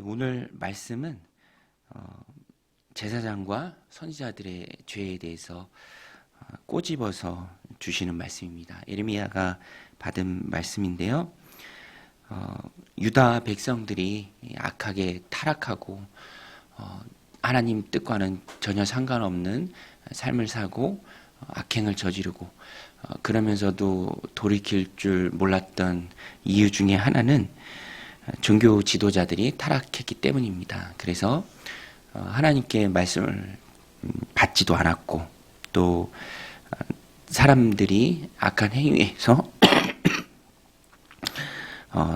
오늘 말씀은 제사장과 선지자들의 죄에 대해서 꼬집어서 주시는 말씀입니다. 예레미야가 받은 말씀인데요. 유다 백성들이 악하게 타락하고 하나님 뜻과는 전혀 상관없는 삶을 살고 악행을 저지르고 그러면서도 돌이킬 줄 몰랐던 이유 중에 하나는 종교 지도자들이 타락했기 때문입니다. 그래서 하나님께 말씀을 받지도 않았고 또 사람들이 악한 행위에서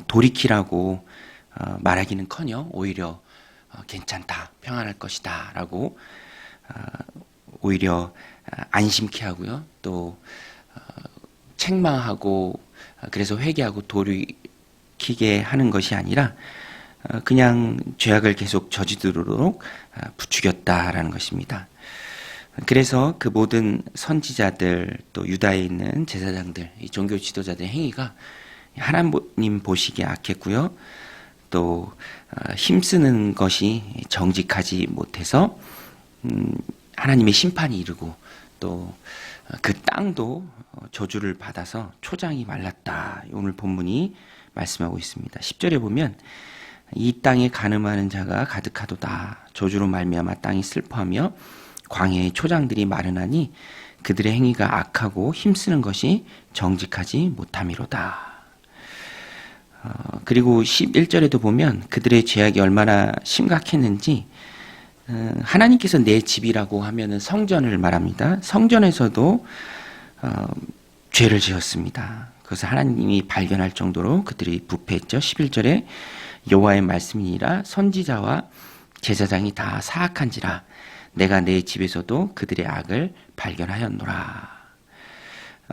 돌이키라고 말하기는커녕 오히려 괜찮다, 평안할 것이다 라고 오히려 안심케 하고요. 또 책망하고 그래서 회개하고 돌이키게 하는 것이 아니라 그냥 죄악을 계속 저지르도록 부추겼다라는 것입니다. 그래서 그 모든 선지자들 또 유다에 있는 제사장들, 이 종교 지도자들의 행위가 하나님 보시기에 악했고요. 또 힘쓰는 것이 정직하지 못해서 하나님의 심판이 이르고 또 그 땅도 저주를 받아서 초장이 말랐다. 오늘 본문이 말씀하고 있습니다. 10절에 보면 이 땅에 간음하는 자가 가득하도다. 저주로 말미암아 땅이 슬퍼하며 광야의 초장들이 마르나니 그들의 행위가 악하고 힘쓰는 것이 정직하지 못함이로다. 그리고 11절에도 보면 그들의 죄악이 얼마나 심각했는지 하나님께서 내 집이라고 하면은 성전을 말합니다. 성전에서도 죄를 지었습니다. 그것을 하나님이 발견할 정도로 그들이 부패했죠. 11절에 여호와의 말씀이니라 선지자와 제사장이 다 사악한지라 내가 내 집에서도 그들의 악을 발견하였노라.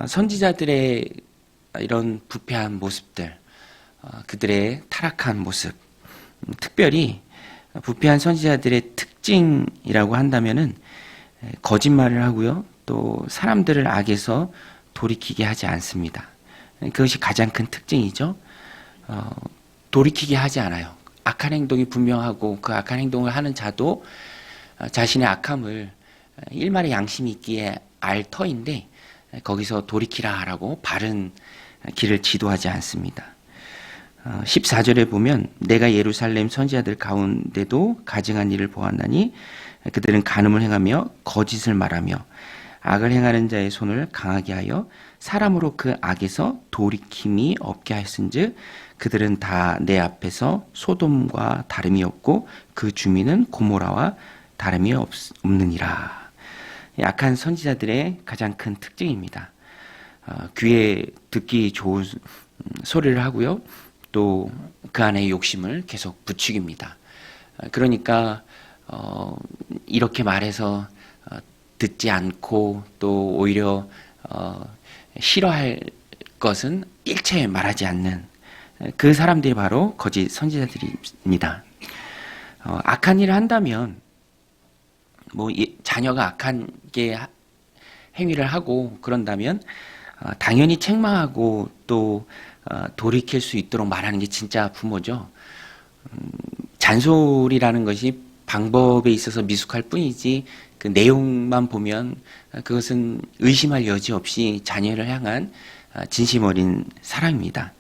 선지자들의 이런 부패한 모습들, 그들의 타락한 모습, 특별히 부패한 선지자들의 특징이라고 한다면은 거짓말을 하고요. 또 사람들을 악에서 돌이키게 하지 않습니다. 그것이 가장 큰 특징이죠. 돌이키게 하지 않아요. 악한 행동이 분명하고 그 악한 행동을 하는 자도 자신의 악함을 일말의 양심이 있기에 알 터인데 거기서 돌이키라라고 바른 길을 지도하지 않습니다. 14절에 보면 내가 예루살렘 선지자들 가운데도 가증한 일을 보았나니 그들은 간음을 행하며 거짓을 말하며 악을 행하는 자의 손을 강하게 하여 사람으로 그 악에서 돌이킴이 없게 하였은즉 그들은 다 내 앞에서 소돔과 다름이 없고 그 주민은 고모라와 다름이 없느니라. 악한 선지자들의 가장 큰 특징입니다. 귀에 듣기 좋은 소리를 하고요. 또 그 안에 욕심을 계속 부추깁니다. 그러니까 이렇게 말해서 듣지 않고 또 오히려 싫어할 것은 일체 말하지 않는 그 사람들이 바로 거짓 선지자들입니다. 악한 일을 한다면 자녀가 악한 행위를 하고 그런다면 당연히 책망하고 또 돌이킬 수 있도록 말하는 게 진짜 부모죠. 잔소리라는 것이 방법에 있어서 미숙할 뿐이지 그 내용만 보면 그것은 의심할 여지 없이 자녀를 향한 진심 어린 사랑입니다.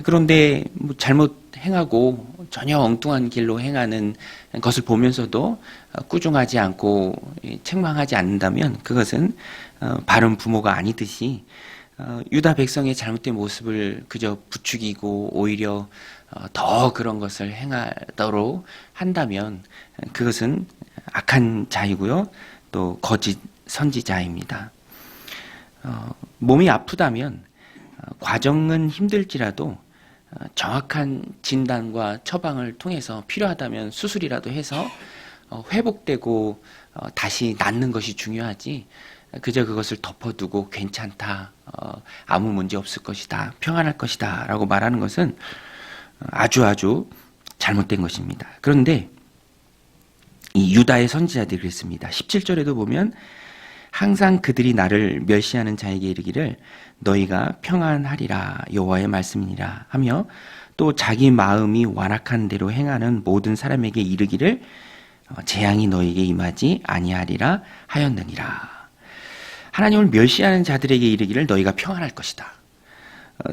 그런데 잘못 행하고 전혀 엉뚱한 길로 행하는 것을 보면서도 꾸중하지 않고 책망하지 않는다면 그것은 바른 부모가 아니듯이 유다 백성의 잘못된 모습을 그저 부추기고 오히려 더 그런 것을 행하도록 한다면 그것은 악한 자이고요. 또 거짓 선지자입니다. 몸이 아프다면 과정은 힘들지라도 정확한 진단과 처방을 통해서 필요하다면 수술이라도 해서 회복되고 다시 낫는 것이 중요하지 그저 그것을 덮어두고 괜찮다, 아무 문제 없을 것이다, 평안할 것이다 라고 말하는 것은 아주 잘못된 것입니다. 그런데 이 유다의 선지자들이 그랬습니다. 17절에도 보면 항상 그들이 나를 멸시하는 자에게 이르기를 너희가 평안하리라 여호와의 말씀이니라 하며 또 자기 마음이 완악한 대로 행하는 모든 사람에게 이르기를 재앙이 너에게 임하지 아니하리라 하였느니라. 하나님을 멸시하는 자들에게 이르기를 너희가 평안할 것이다.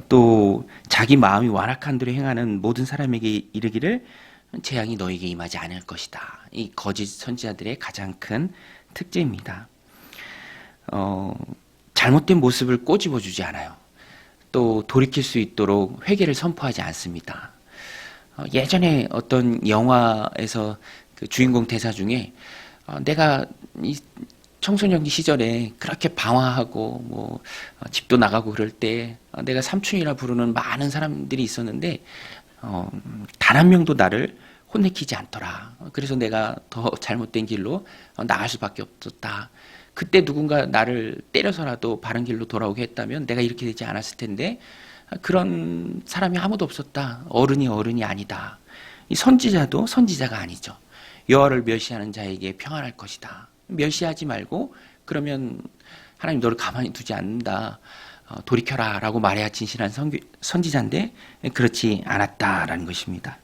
또 자기 마음이 완악한 대로 행하는 모든 사람에게 이르기를 재앙이 너에게 임하지 않을 것이다. 이 거짓 선지자들의 가장 큰 특징입니다. 잘못된 모습을 꼬집어주지 않아요. 또 돌이킬 수 있도록 회개를 선포하지 않습니다. 예전에 어떤 영화에서 그 주인공 대사 중에 내가 이 청소년 시절에 그렇게 방황하고 뭐 집도 나가고 그럴 때 내가 삼촌이라 부르는 많은 사람들이 있었는데 단 한 명도 나를 혼내키지 않더라. 그래서 내가 더 잘못된 길로 나갈 수밖에 없었다. 그때 누군가 나를 때려서라도 바른 길로 돌아오게 했다면 내가 이렇게 되지 않았을 텐데 그런 사람이 아무도 없었다. 어른이 아니다. 이 선지자도 선지자가 아니죠. 여호와를 멸시하는 자에게 평안할 것이다. 멸시하지 말고 그러면 하나님 너를 가만히 두지 않는다. 돌이켜라 라고 말해야 진실한 선지자인데 그렇지 않았다라는 것입니다.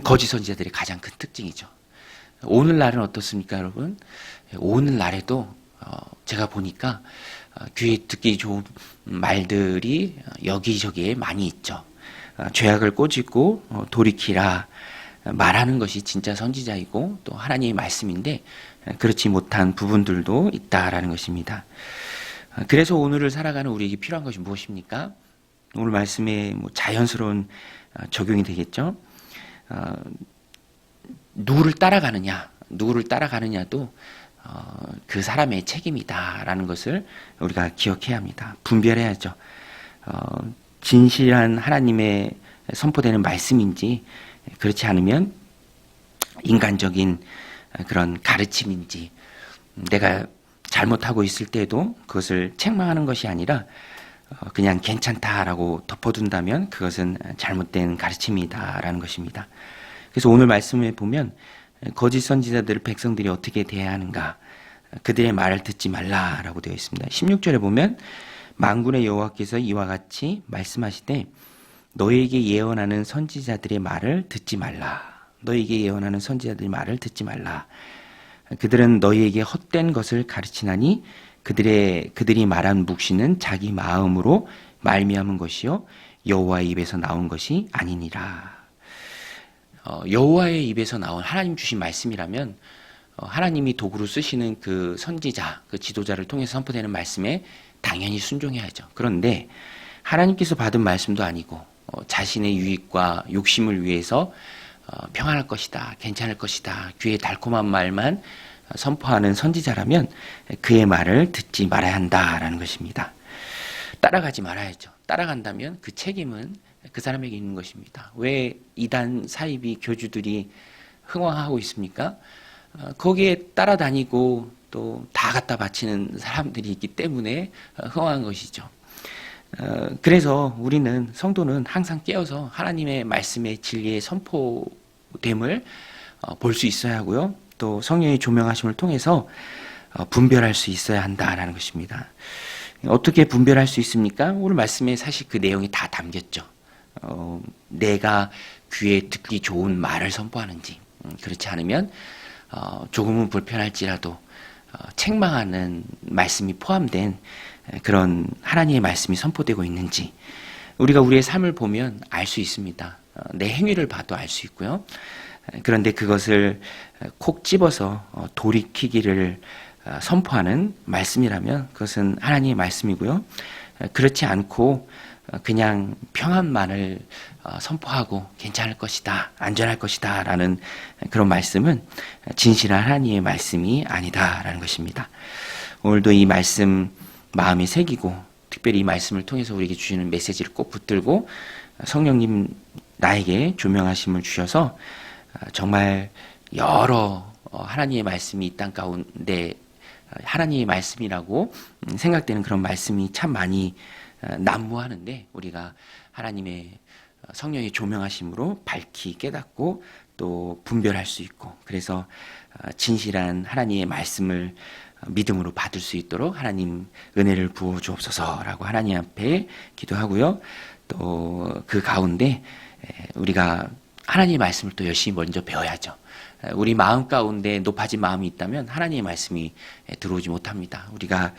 거짓 선지자들의 가장 큰 특징이죠. 오늘날은 어떻습니까, 여러분? 오늘날에도 제가 보니까 귀에 듣기 좋은 말들이 여기저기에 많이 있죠. 죄악을 꼬집고 돌이키라 말하는 것이 진짜 선지자이고 또 하나님의 말씀인데 그렇지 못한 부분들도 있다라는 것입니다. 그래서 오늘을 살아가는 우리에게 필요한 것이 무엇입니까? 오늘 말씀에 자연스러운 적용이 되겠죠. 누구를 따라가느냐도 그 사람의 책임이다라는 것을 우리가 기억해야 합니다. 분별해야죠. 진실한 하나님의 선포되는 말씀인지 그렇지 않으면 인간적인 그런 가르침인지 내가 잘못하고 있을 때도 그것을 책망하는 것이 아니라 그냥 괜찮다라고 덮어둔다면 그것은 잘못된 가르침이다라는 것입니다. 그래서 오늘 말씀에 보면 거짓 선지자들을 백성들이 어떻게 대해야 하는가, 그들의 말을 듣지 말라라고 되어 있습니다. 16절에 보면 만군의 여호와께서 이와 같이 말씀하시되 너희에게 예언하는 선지자들의 말을 듣지 말라. 너희에게 예언하는 선지자들의 말을 듣지 말라. 그들은 너희에게 헛된 것을 가르치나니 그들이 말한 묵시는 자기 마음으로 말미암은 것이요 여호와의 입에서 나온 것이 아니니라. 여호와의 입에서 나온 하나님 주신 말씀이라면 하나님이 도구로 쓰시는 그 선지자, 그 지도자를 통해서 선포되는 말씀에 당연히 순종해야죠. 그런데 하나님께서 받은 말씀도 아니고 자신의 유익과 욕심을 위해서 평안할 것이다, 괜찮을 것이다, 귀에 달콤한 말만 선포하는 선지자라면 그의 말을 듣지 말아야 한다라는 것입니다. 따라가지 말아야죠. 따라간다면 그 책임은 그 사람에게 있는 것입니다. 왜 이단 사이비 교주들이 흥왕하고 있습니까? 거기에 따라다니고 또 다 갖다 바치는 사람들이 있기 때문에 흥왕한 것이죠. 그래서 우리는 성도는 항상 깨어서 하나님의 말씀의 진리의 선포됨을 볼 수 있어야 하고요. 또 성령의 조명하심을 통해서 분별할 수 있어야 한다라는 것입니다. 어떻게 분별할 수 있습니까? 오늘 말씀에 사실 그 내용이 다 담겼죠. 내가 귀에 듣기 좋은 말을 선포하는지, 그렇지 않으면 조금은 불편할지라도 책망하는 말씀이 포함된 그런 하나님의 말씀이 선포되고 있는지 우리가 우리의 삶을 보면 알 수 있습니다. 내 행위를 봐도 알 수 있고요. 그런데 그것을 콕 집어서 돌이키기를 선포하는 말씀이라면 그것은 하나님의 말씀이고요. 그렇지 않고 그냥 평안만을 선포하고 괜찮을 것이다, 안전할 것이다 라는 그런 말씀은 진실한 하나님의 말씀이 아니다라는 것입니다. 오늘도 이 말씀 마음에 새기고 특별히 이 말씀을 통해서 우리에게 주시는 메시지를 꼭 붙들고 성령님 나에게 조명하심을 주셔서 정말 여러 하나님의 말씀이 이 땅 가운데 하나님의 말씀이라고 생각되는 그런 말씀이 참 많이 난무하는데 우리가 하나님의 성령의 조명하심으로 밝히 깨닫고 또 분별할 수 있고 그래서 진실한 하나님의 말씀을 믿음으로 받을 수 있도록 하나님 은혜를 부어 주옵소서라고 하나님 앞에 기도하고요. 또 그 가운데 우리가 하나님의 말씀을 또 열심히 먼저 배워야죠. 우리 마음 가운데 높아진 마음이 있다면 하나님의 말씀이 들어오지 못합니다. 우리가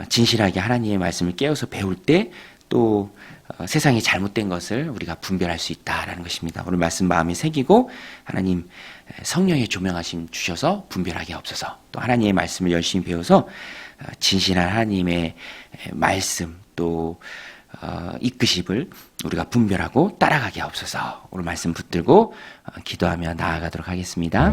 진실하게 하나님의 말씀을 깨워서 배울 때 또 세상에 잘못된 것을 우리가 분별할 수 있다라는 것입니다. 오늘 말씀 마음에 새기고 하나님 성령의 조명하심 주셔서 분별하게 없어서 또 하나님의 말씀을 열심히 배워서 진실한 하나님의 말씀 또 이끄심을 우리가 분별하고 따라가게 없어서 오늘 말씀 붙들고 기도하며 나아가도록 하겠습니다.